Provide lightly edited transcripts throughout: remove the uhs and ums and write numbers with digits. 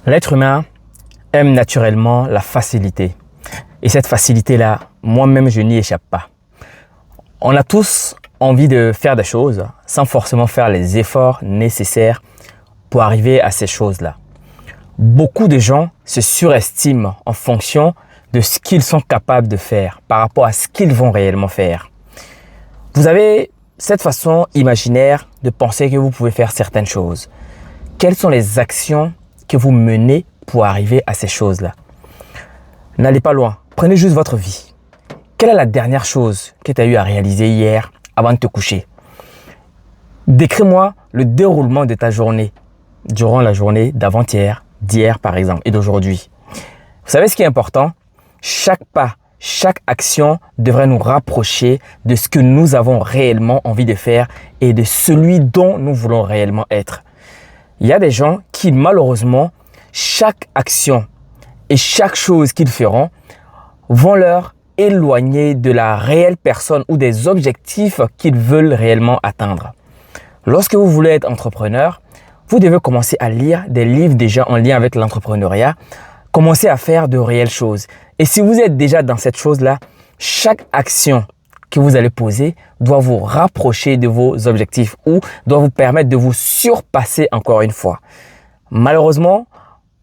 L'être humain aime naturellement la facilité. Et cette facilité-là, moi-même, je n'y échappe pas. On a tous envie de faire des choses sans forcément faire les efforts nécessaires pour arriver à ces choses-là. Beaucoup de gens se surestiment en fonction de ce qu'ils sont capables de faire par rapport à ce qu'ils vont réellement faire. Vous avez cette façon imaginaire de penser que vous pouvez faire certaines choses. Quelles sont les actions que vous menez pour arriver à ces choses-là? N'allez pas loin. Prenez juste votre vie. Quelle est la dernière chose que tu as eu à réaliser hier avant de te coucher? Décris-moi le déroulement de ta journée durant la journée d'avant-hier, d'hier par exemple et d'aujourd'hui. Vous savez ce qui est important? Chaque pas, chaque action devrait nous rapprocher de ce que nous avons réellement envie de faire et de celui dont nous voulons réellement être. Il y a des gens qui malheureusement, chaque action et chaque chose qu'ils feront vont leur éloigner de la réelle personne ou des objectifs qu'ils veulent réellement atteindre. Lorsque vous voulez être entrepreneur, vous devez commencer à lire des livres déjà en lien avec l'entrepreneuriat, commencer à faire de réelles choses. Et si vous êtes déjà dans cette chose-là, chaque action que vous allez poser doit vous rapprocher de vos objectifs ou doit vous permettre de vous surpasser encore une fois. Malheureusement,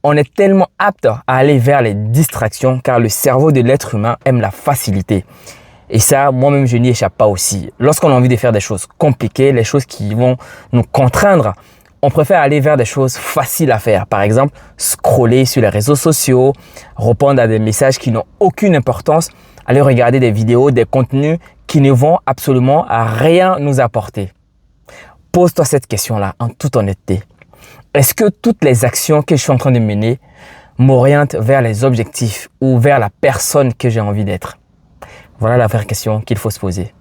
on est tellement apte à aller vers les distractions car le cerveau de l'être humain aime la facilité. Et ça, moi-même, je n'y échappe pas aussi. Lorsqu'on a envie de faire des choses compliquées, les choses qui vont nous contraindre, on préfère aller vers des choses faciles à faire. Par exemple, scroller sur les réseaux sociaux, répondre à des messages qui n'ont aucune importance, aller regarder des vidéos, des contenus qui ne vont absolument à rien nous apporter. Pose-toi cette question-là en toute honnêteté. Est-ce que toutes les actions que je suis en train de mener m'orientent vers les objectifs ou vers la personne que j'ai envie d'être? Voilà la vraie question qu'il faut se poser.